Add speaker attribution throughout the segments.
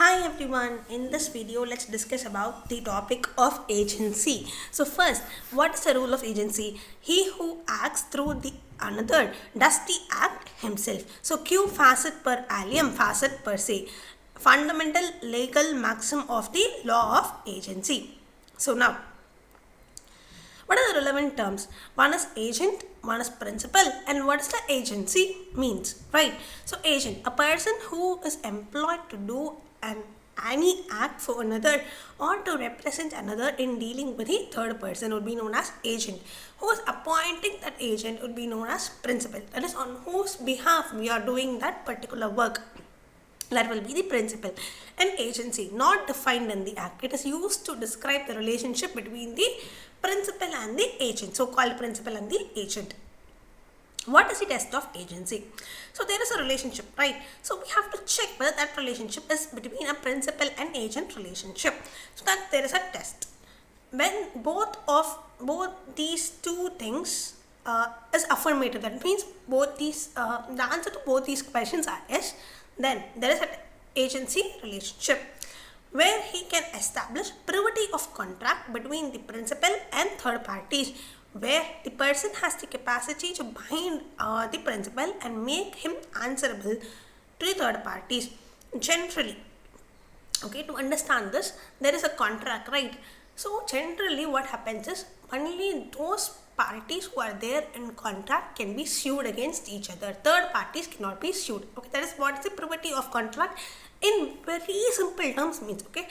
Speaker 1: Hi everyone, in this video let's discuss about the topic of agency. So first, what is the rule of agency? He who acts through the another does the act himself. So Q facet per alium facet per se, fundamental legal maxim of the law of agency. So now, what are the relevant terms? One is agent, one is principal, and what is the agency means, right? So agent, a person who is employed to do any act for another or to represent another in dealing with the third person would be known as agent. Who is appointing that agent would be known as principal. That is on whose behalf we are doing that particular work. That will be the principal. An agency not defined in the act. It is used to describe the relationship between the principal and the agent. So called principal and the agent. What is the test of agency? So there is a relationship, right? So we have to check whether that relationship is between a principal and agent relationship. So that there is a test. When both these two things is affirmative, that means both these the answer to both these questions are yes, then there is an agency relationship where he can establish privity of contract between the principal and third parties, where the person has the capacity to bind the principal and make him answerable to the third parties. Generally, okay, to understand this, there is a contract, right? So generally what happens is only those parties who are there in contract can be sued against each other. Third parties cannot be sued. Okay, that is what is the privity of contract in very simple terms means. Okay,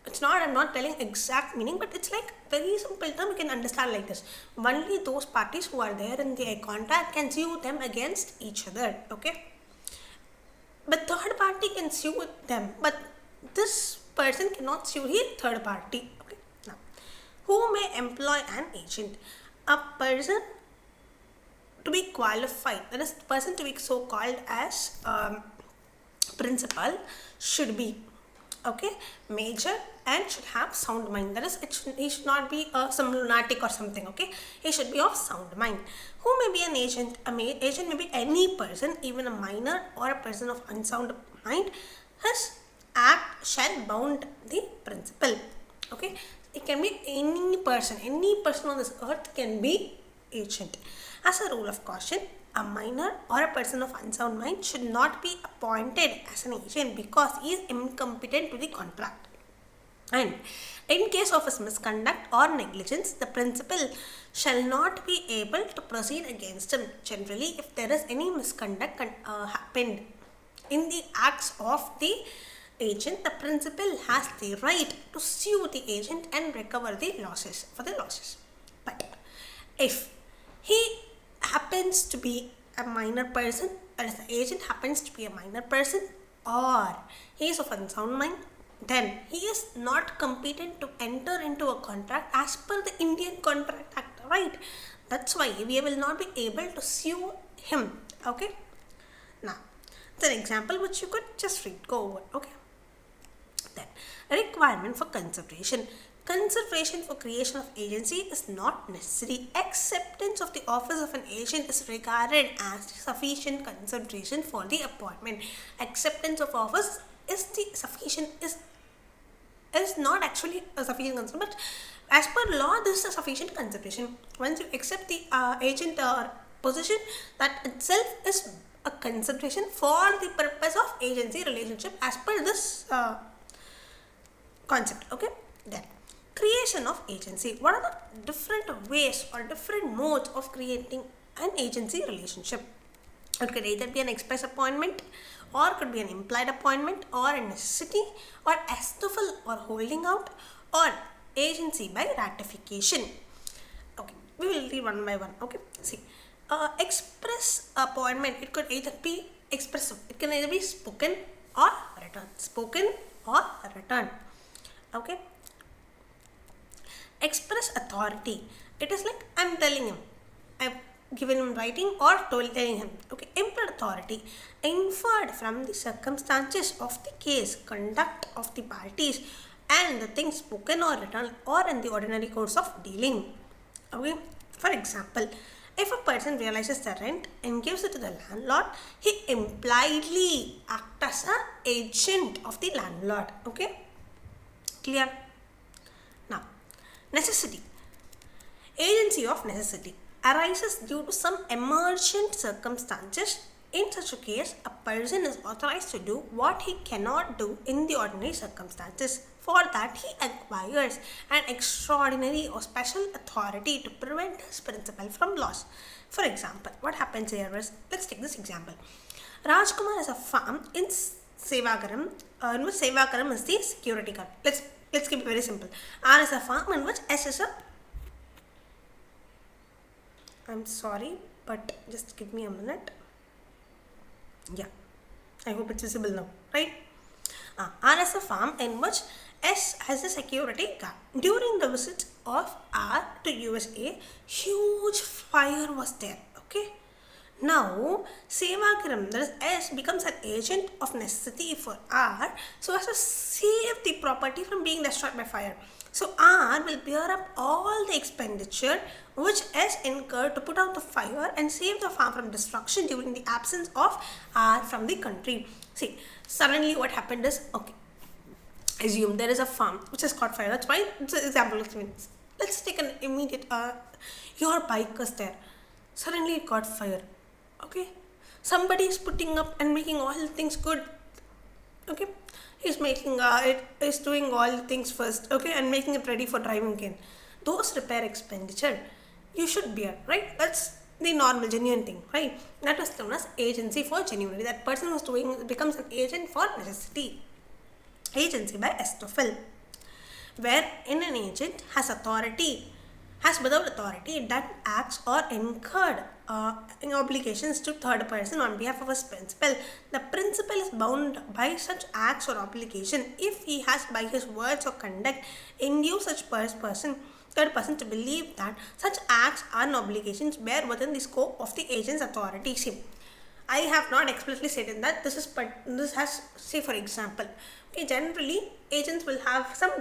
Speaker 1: it's not, I'm not telling exact meaning, but it's like very simple term you can understand like this. Only those parties who are there in the contract can sue them against each other. Okay, but third party can sue them, but this person cannot sue the third party. Okay, now who may employ an agent? A person to be qualified, that is person to be so called as principal, should be major and should have sound mind. That is, he should not be some lunatic or something. Okay, he should be of sound mind. Who may be an agent? Agent may be any person, even a minor or a person of unsound mind. His act shall bound the principal. Okay, it can be any person on this earth can be agent. As a rule of caution, a minor or a person of unsound mind should not be appointed as an agent because he is incompetent to the contract. And in case of his misconduct or negligence, the principal shall not be able to proceed against him. Generally, if there is any misconduct happened in the acts of the agent, the principal has the right to sue the agent and recover the losses for the losses. But if he happens to be a minor person, or if the agent happens to be a minor person, or he is of unsound mind, then he is not competent to enter into a contract as per the Indian Contract Act, right? That's why we will not be able to sue him. Okay, now it's an example which you could just go over. Okay, then a requirement for consideration. Consideration for creation of agency is not necessary. Acceptance of the office of an agent is regarded as sufficient consideration for the appointment. Acceptance of office is not actually a sufficient consideration, but as per law, this is a sufficient consideration. Once you accept the agent position, that itself is a consideration for the purpose of agency relationship as per this concept. Okay, then creation of agency. What are the different ways or different modes of creating an agency relationship? It could either be an express appointment, or could be an implied appointment, or a necessity, or estoppel or holding out, or agency by ratification. Okay, we will read one by one. Okay, see, express appointment, it could either be expressive, it can either be spoken or written. Spoken or written. Okay, express authority, it is like I'm telling him, I've given him writing or telling him. Okay, implied authority, inferred from the circumstances of the case, conduct of the parties, and the things spoken or written or in the ordinary course of dealing. Okay, for example, If a person realizes the rent and gives it to the landlord, he impliedly acts as an agent of the landlord. Okay? Clear? Now, necessity. Agency of necessity arises due to some emergent circumstances. In such a case, a person is authorized to do what he cannot do in the ordinary circumstances. For that, he acquires an extraordinary or special authority to prevent his principal from loss. For example, what happens here is, let's take this example. Rajkumar has a farm in Sevagaram, in which Sevagaram is the security guard. Let's keep it very simple. R is a farm in which S is a... I'm sorry, but just give me a minute. Yeah, I hope it's visible now, right? R is a farm in which S has a security guard. During the visit of R to USA, huge fire was there. Okay. Now, Sevagaram, that is S, becomes an agent of necessity for R so as to save the property from being destroyed by fire. So, R will bear up all the expenditure which S incurred to put out the fire and save the farm from destruction during the absence of R from the country. See, suddenly what happened is, okay, assume there is a farm which has caught fire. That's why it's an example. Let's take an immediate, your bike is there. Suddenly it caught fire. Okay, somebody is putting up and making all things good. Okay, he's making is doing all things first. Okay, and making it ready for driving again. Those repair expenditure you should bear, right? That's the normal genuine thing, right? That is known as agency for genuinity. That person who's doing becomes an agent for necessity. Agency by Aristotle, where in an agent has without authority done acts or incurred obligations to third person on behalf of his principal. The principal is bound by such acts or obligation if he has by his words or conduct induced such third person to believe that such acts and obligations bear within the scope of the agent's authority. See, I have not explicitly stated that this has, say for example, okay, generally agents will have some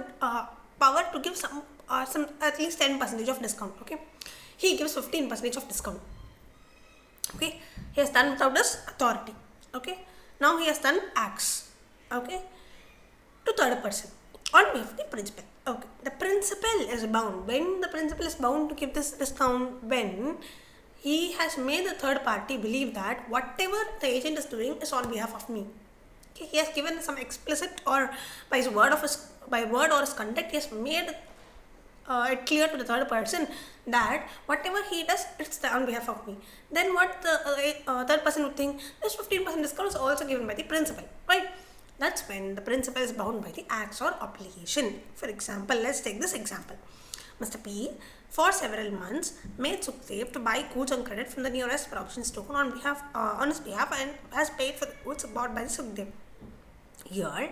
Speaker 1: power to give some at least 10% of discount. Okay, he gives 15% of discount. Okay, he has done without his authority. Okay, now he has done acts. Okay, to third person on behalf of the principal. Okay, the principal is bound. When the principal is bound to give this discount, when he has made the third party believe that whatever the agent is doing is on behalf of me. Okay, he has given some explicit or by word or his conduct, he has made it clear to the third person that whatever he does, it's on behalf of me. Then what the third person would think, this 15% discount is also given by the principal, right? That's when the principal is bound by the acts or obligation. For example, let's take this example. Mr. P, for several months, made Sukhdev to buy goods on credit from the nearest provision store on his behalf and has paid for the goods bought by Sukhdev. Here,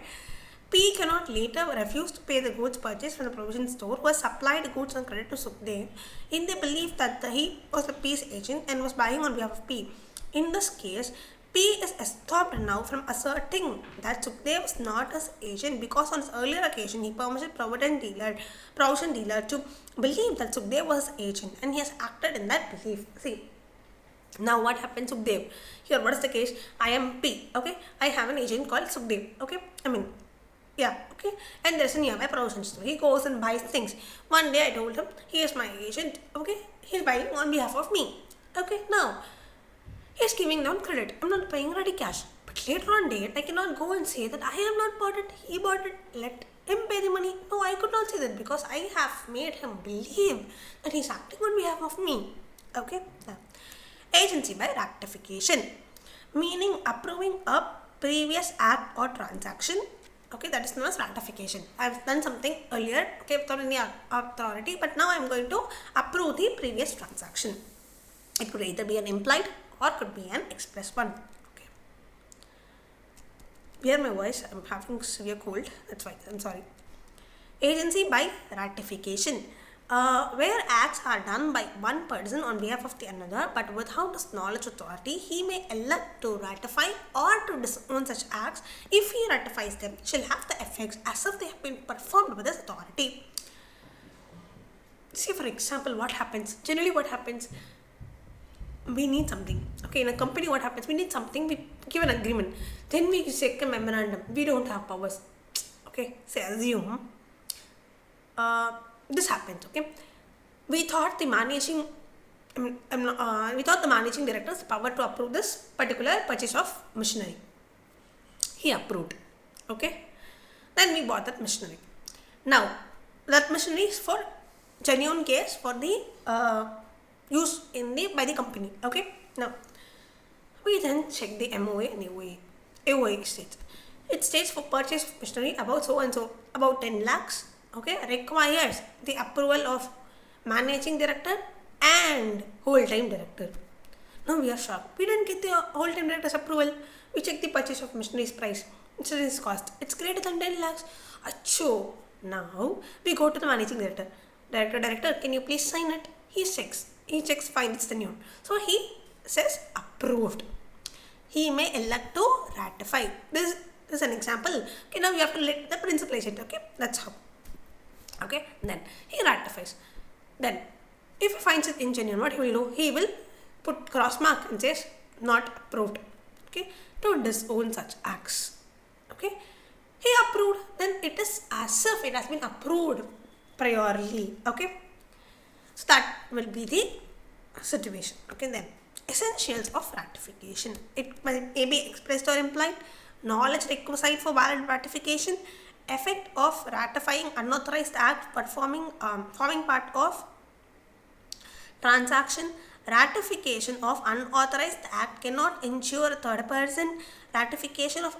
Speaker 1: P cannot later refuse to pay the goods purchased from the provision store who has supplied goods on credit to Sukhdev in the belief that he was the P's agent and was buying on behalf of P. In this case, P is stopped now from asserting that Sukhdev was not his agent because on his earlier occasion he permitted provision dealer to believe that Sukhdev was his agent and he has acted in that belief. See, now what happens, Sukhdev? Here, what is the case? I am P. Okay, I have an agent called Sukhdev. Okay, okay, and there's a nearby provision store. He goes and buys things. One day I told him, he is my agent. Okay, he's buying on behalf of me. Okay, now he's giving down credit. I'm not paying ready cash. But later on date, I cannot go and say that I have not bought it. He bought it. Let him pay the money. No, I could not say that because I have made him believe that he's acting on behalf of me. Okay. Now, agency by ratification, meaning approving a previous act or transaction. Okay, that is known as ratification. I've done something earlier, okay, without any authority, but now I'm going to approve the previous transaction. It could either be an implied or could be an express one. Okay. Hear my voice, I'm having severe cold, that's why, I'm sorry. Agency by ratification, where acts are done by one person on behalf of the another, but without his knowledge or authority, he may elect to ratify or to disown such acts. If he ratifies them, it shall have the effects as if they have been performed with his authority. See, for example, what happens? Generally, what happens? we need something. Okay, in a company, what happens? We need something. We give an agreement. Then we check a memorandum. We don't have powers. Okay, say assume this happens. Okay, we thought the managing. We thought the managing director's power to approve this particular purchase of machinery. He approved. Okay, then we bought that machinery. Now that machinery is for genuine case for the use in the by the company. Okay, now we then check the MOA and AOA. AOA states it states for purchase of machinery about so and so about 10 lakhs. Okay, requires the approval of managing director and whole-time director. Now we are shocked. We didn't get the whole-time director's approval. We checked the purchase of machinery's price. Machinery's cost. It's greater than 10 lakhs. Achoo. Now we go to the managing director. Director, can you please sign it? He checks, fine, it's genuine. So he says approved. He may elect to ratify. This is an example. Okay, now you have to let the principal agent. Okay, that's how. Okay, then he ratifies. Then if he finds it ingenuine, what he will do? He will put cross mark and says not approved. Okay, to disown such acts. Okay, he approved, then it is as if it has been approved priorly. Okay, so that will be the situation. Okay, then essentials of ratification. It may be expressed or implied. Knowledge requisite for valid ratification. Effect of ratifying unauthorized act forming part of transaction. Ratification of unauthorized act cannot ensure third person. Ratification of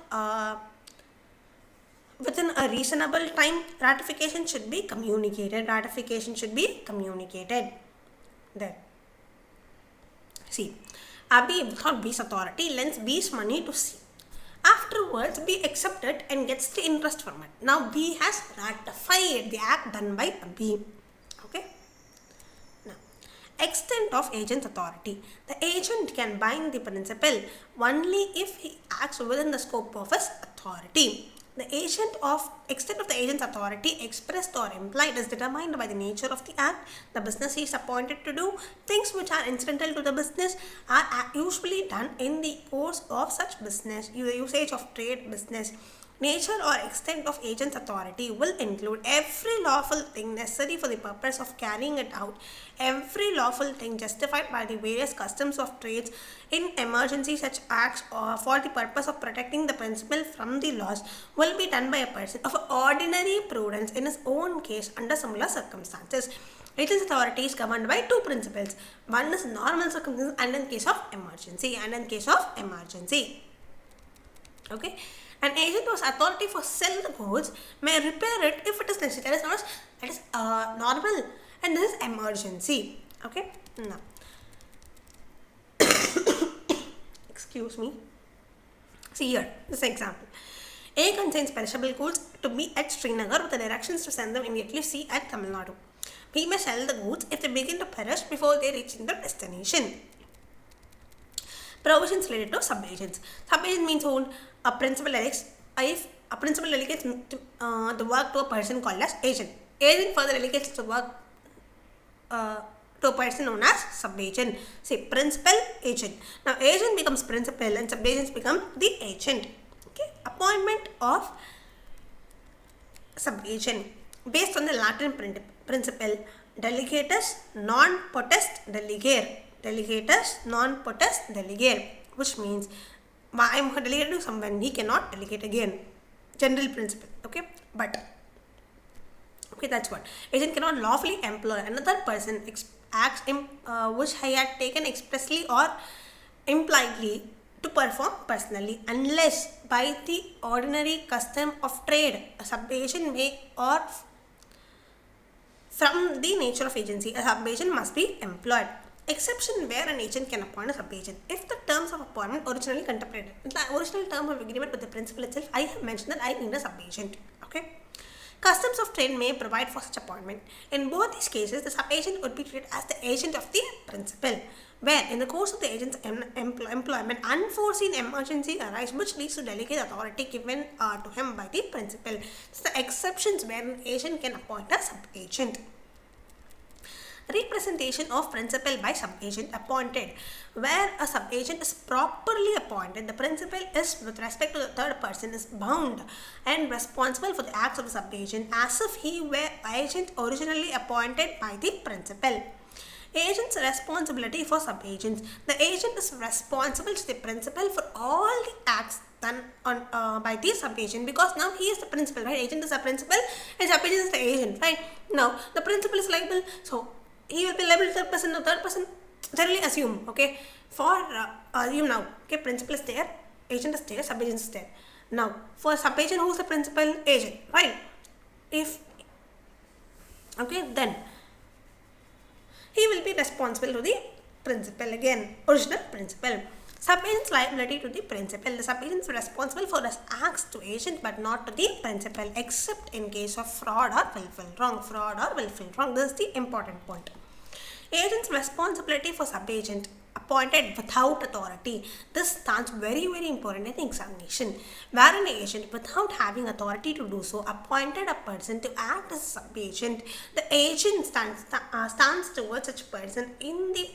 Speaker 1: within a reasonable time. Ratification should be communicated. There. See, Abhi, without B's authority, lends B's money to C. Afterwards, B accepted and gets the interest from it. Now, B has ratified the act done by B. Okay. Now, extent of agent's authority. The agent can bind the principal only if he acts within the scope of his authority. The extent of the agent's authority, expressed or implied, is determined by the nature of the act, the business he is appointed to do. Things which are incidental to the business are usually done in the course of such business. The usage of trade business. Nature or extent of agent's authority will include every lawful thing necessary for the purpose of carrying it out, every lawful thing justified by the various customs of trades in emergency. Such acts for the purpose of protecting the principal from the laws will be done by a person of ordinary prudence in his own case under similar circumstances. Agent's authority is governed by two principles. One is normal circumstances and in case of emergency. Okay. An agent whose authority for sell the goods may repair it if it is necessary. That is normal, and this is emergency. Okay. Now, excuse me. See here, this example. A contains perishable goods to be at Srinagar with the directions to send them immediately. C at Tamil Nadu. B may sell the goods if they begin to perish before they reach their destination. Provisions related to subagents. Subagent means own a principal delegates. If a principal delegates the work to a person called as agent. Agent further delegates the work to a person known as subagent. Say principal, agent. Now agent becomes principal and subagents become the agent. Okay. Appointment of subagent based on the Latin principle delegatus non potest delegare. Delegatus non potest delegare, which means I am delegated to someone, he cannot delegate again. General principle. Okay, but okay, that's what agent cannot lawfully employ another person acts which he had taken expressly or impliedly to perform personally unless by the ordinary custom of trade a subagent may or from the nature of agency a subagent must be employed. Exception where an agent can appoint a subagent if the terms of appointment originally contemplated. In the original term of agreement with the principal itself, I have mentioned that I need a subagent. Okay. Customs of trade may provide for such appointment. In both these cases, the subagent would be treated as the agent of the principal, where in the course of the agent's employment, unforeseen emergency arise which leads to delegate authority given to him by the principal. So the exceptions where an agent can appoint a subagent. representation of principal by sub-agent appointed. Where a sub-agent is properly appointed, the principal is, with respect to the third person, is bound and responsible for the acts of the sub-agent as if he were agent originally appointed by the principal. Agent's responsibility for sub-agents. The agent is responsible to the principal for all the acts done by the sub-agent, because now he is the principal, right? Agent is the principal and sub-agent is the agent, right? Now the principal is liable, so he will be liable to third person. The third person, generally assume, okay, for assume now, okay, principal is there, agent is there, sub-agent is there. Now for sub-agent, who is the principal? Agent, right? If okay, then he will be responsible to the principal, again original principal. Sub-agent's liability to the principal. The sub-agent is responsible for his acts to agent but not to the principal, except in case of fraud or willful wrong. Fraud or willful wrong. This is the important point. Agent's responsibility for sub-agent appointed without authority. This stands very important in examination. Where an agent, without having authority to do so, appointed a person to act as a sub-agent, the agent stands towards such person in the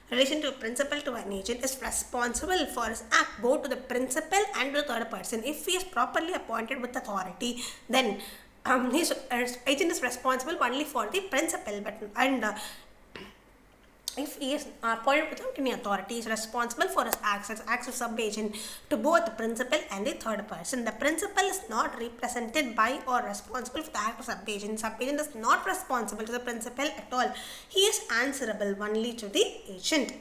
Speaker 1: relation to a principal to an agent, is responsible for his act both to the principal and to the third person. If he is properly appointed with authority, then his agent is responsible only for the principal, if he is appointed without any authority, he is responsible for his acts as acts of sub-agent to both the principal and the third person. The principal is not represented by or responsible for the act of sub-agent. Sub-agent is not responsible to the principal at all. He is answerable only to the agent.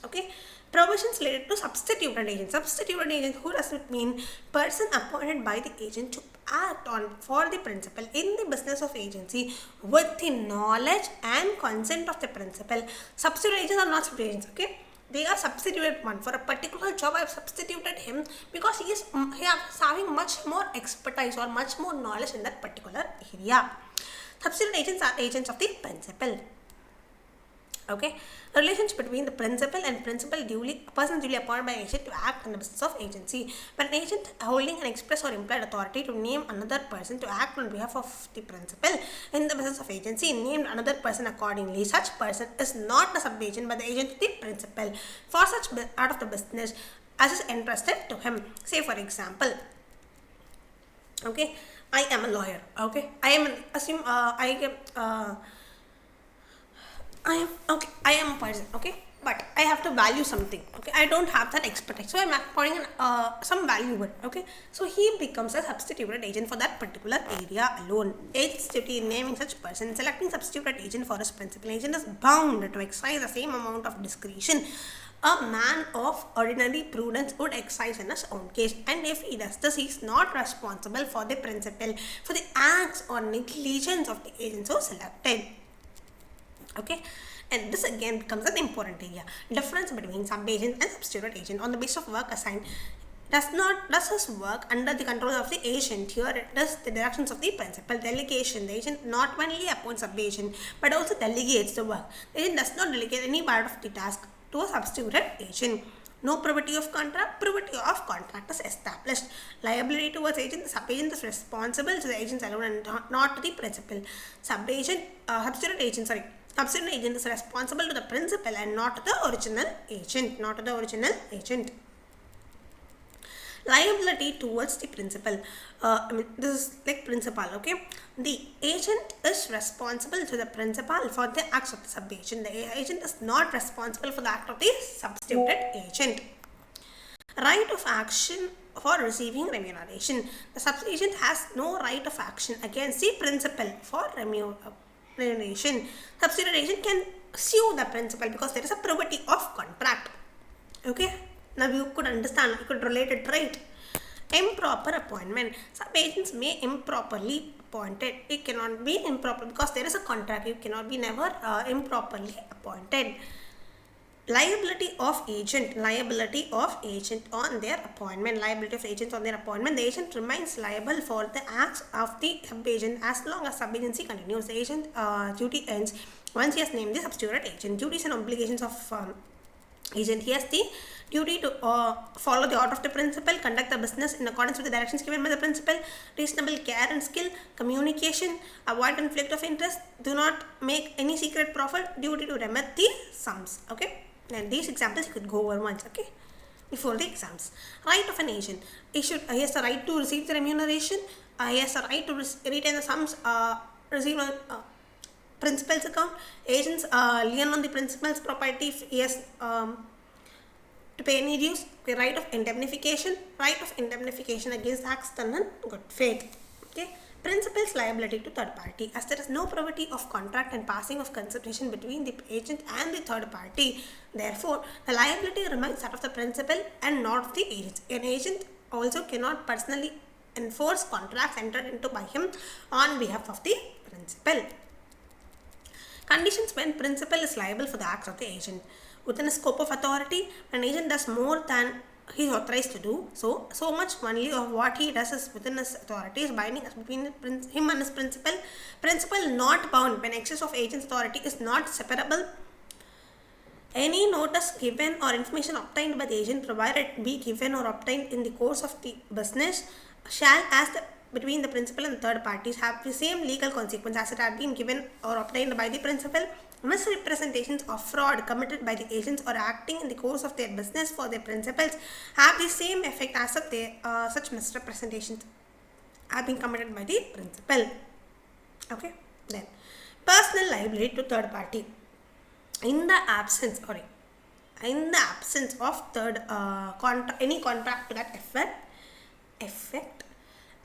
Speaker 1: Okay. Provisions related to substituted agent. Substituted agent, who does it mean? Person appointed by the agent to act on for the principal in the business of agency with the knowledge and consent of the principal. Substituted agents are not substituted agents, okay? They are substituted one. For a particular job, I have substituted him because he is having much more expertise or much more knowledge in that particular area. Substituted agents are agents of the principal. Okay, the relationship between the principal and person duly appointed by agent to act in the business of agency. But an agent holding an express or implied authority to name another person to act on behalf of the principal in the business of agency named another person accordingly. Such person is not a sub-agent but the agent of the principal for such part of the business as is entrusted to him. Say for example, okay, I am a lawyer. Okay, I am a person, okay, but I have to value something, okay, I don't have that expertise, so I'm appointing some value, okay, so he becomes a substituted agent for that particular area alone. Agent's duty in naming such person, selecting substituted agent for his principal. Agent is bound to exercise the same amount of discretion a man of ordinary prudence would exercise in his own case, and if he does this, he is not responsible for the principal for the acts or negligence of the agent so selected. Okay, and this again becomes an important area. Difference between sub-agent and substituted agent. On the basis of work assigned, does his work under the control of the agent. Here it does the directions of the principal. Delegation. The agent not only appoints sub-agent but also delegates the work. The agent does not delegate any part of the task to a substituted agent. No privity of contract. Privity of contract is established. Liability towards agent. The sub-agent is responsible to the agent alone and not to the principal. Substituted agent is responsible to the principal and not to the original agent. Liability towards the principal. This is like principal, okay. The agent is responsible to the principal for the acts of the sub-agent. The agent is not responsible for the act of the substituted agent. Right of action for receiving remuneration. The sub-agent has no right of action against the principal for remuneration. Substituted agent can sue the principal because there is a privity of contract. Okay, now you could understand, you could relate it, right? Improper appointment. Sub-agents may improperly appointed. It cannot be improper because there is a contract. You cannot be never improperly appointed. Liability of agent on their appointment. The agent remains liable for the acts of the sub-agent as long as sub-agency continues. The agent duty ends once he has named the substituted agent. Duties and obligations of agent. He has the duty to follow the order of the principal, conduct the business in accordance with the directions given by the principal, reasonable care and skill, communication, avoid conflict of interest, do not make any secret profit, duty to remit the sums. Okay, and these examples you could go over once. Okay, before the exams. Right of an agent. He has the right to receive the remuneration. He has the right to retain the sums received on principal's account. Agents lien on the principal's property if he has to pay any dues. The right of indemnification. Right of indemnification against acts done in good faith. Okay. Principal's liability to third party. As there is no probity of contract and passing of consultation between the agent and the third party, therefore the liability remains that of the principal and not of the agent. An agent also cannot personally enforce contracts entered into by him on behalf of the principal. Conditions when principal is liable for the acts of the agent. Within a scope of authority, an agent does more than he is authorized to do, so much only of what he does is within his authority is binding between him and his principal. Principal not bound when excess of agent's authority is not separable. Any notice given or information obtained by the agent, provided be given or obtained in the course of the business, shall, as between the principal and third parties, have the same legal consequence as it had been given or obtained by the principal. Misrepresentations of fraud committed by the agents or acting in the course of their business for their principals have the same effect as if they, such misrepresentations have been committed by the principal. Okay, then personal liability to third party. In the absence of third any contract to that effect,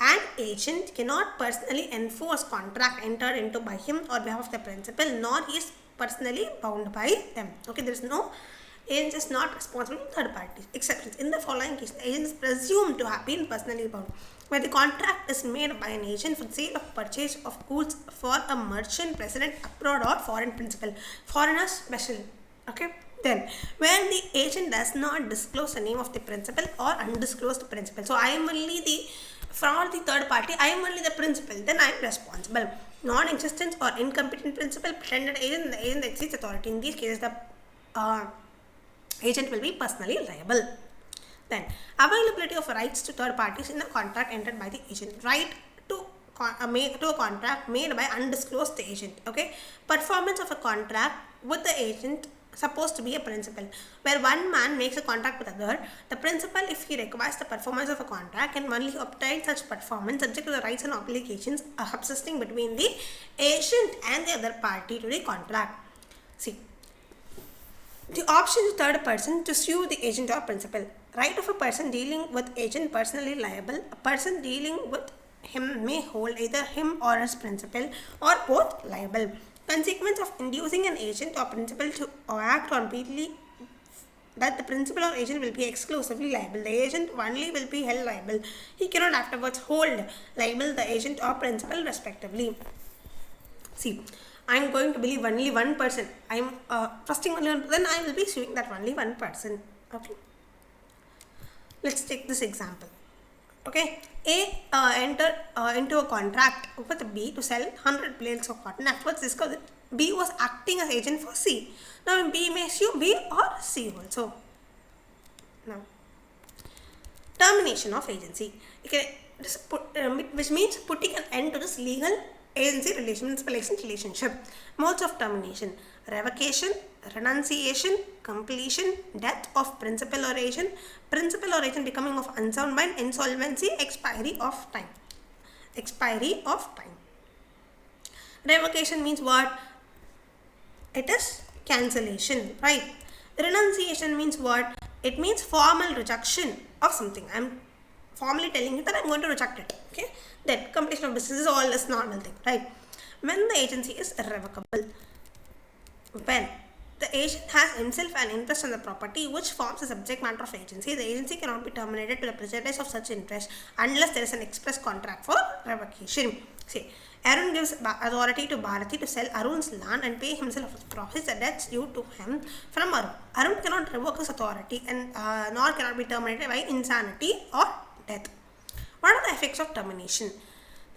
Speaker 1: an agent cannot personally enforce contract entered into by him or behalf of the principal, nor he is personally bound by them. Okay, there is no agent is not responsible to third parties. Exceptions. In the following case, the agent is presumed to have been personally bound. Where the contract is made by an agent for the sale of purchase of goods for a merchant resident abroad or foreign principal. Foreigners special. Okay. Then, when the agent does not disclose the name of the principal or undisclosed principal. So, I am only from the third party, I am only the principal, then I am responsible. Non-existence or incompetent principal, pretended agent, and the agent exceeds authority. In these cases, the agent will be personally liable. Then, availability of rights to third parties in the contract entered by the agent. Right to a contract made by undisclosed agent. Okay, performance of a contract with the agent supposed to be a principal, where one man makes a contract with other. The principal, if he requires the performance of a contract, can only obtain such performance subject to the rights and obligations subsisting between the agent and the other party to the contract. See, the option to third person to sue the agent or principal. Right of a person dealing with agent personally liable. A person dealing with him may hold either him or his principal or both liable. Consequence of inducing an agent or principal to act on repeatedly that the principal or agent will be exclusively liable. The agent only will be held liable. He cannot afterwards hold liable the agent or principal respectively. See, I am going to believe only one person. I am trusting only one, then I will be suing that only one person. Okay. Let's take this example. Okay, A entered into a contract with B to sell 100 bales of cotton. Afterwards discovered that B was acting as agent for C. Now B may sue B or C also. Now, termination of agency. Okay, which means putting an end to this legal agency relationship. Modes of termination: revocation, renunciation, completion, death of principal or agent becoming of unsound mind, insolvency, expiry of time. Revocation means what? It is cancellation, right? Renunciation means what? It means formal rejection of something. I am formally telling you that I am going to reject it. Okay? Then completion of business is all this normal thing, right? When the agency is irrevocable. When the agent has himself an interest in the property which forms the subject matter of agency, the agency cannot be terminated to the prejudice of such interest unless there is an express contract for revocation. See, Arun gives authority to Bharati to sell Arun's land and pay himself his profits and debts due to him from Arun. Arun cannot revoke his authority and nor cannot be terminated by insanity or death. What are the effects of termination?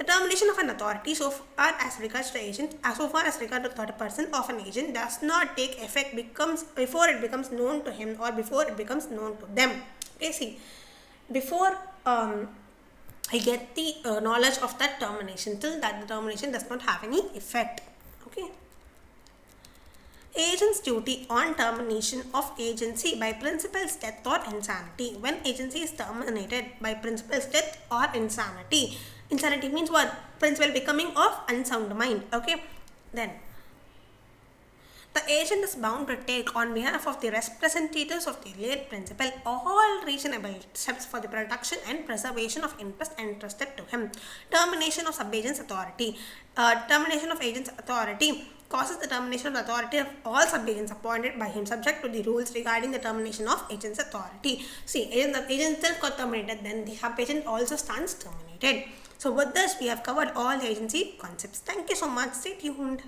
Speaker 1: The termination of an authority so far as regards the agent, so far as regards the third person of an agent, does not take effect before it becomes known to him or before it becomes known to them. Okay, see, before I get the knowledge of that termination, till that the termination does not have any effect. Okay. Agent's duty on termination of agency by principal's death or insanity. When agency is terminated by principal's death or insanity. Insanity means what? Principal becoming of unsound mind. Okay. Then the agent is bound to take on behalf of the representatives of the late principal all reasonable steps for the protection and preservation of interest entrusted to him. Termination of subagent's authority. Termination of agent's authority causes the termination of the authority of all subagents appointed by him subject to the rules regarding the termination of agent's authority. See, the agent itself got terminated, then the subagent also stands terminated. So with this, we have covered all the agency concepts. Thank you so much. Stay tuned.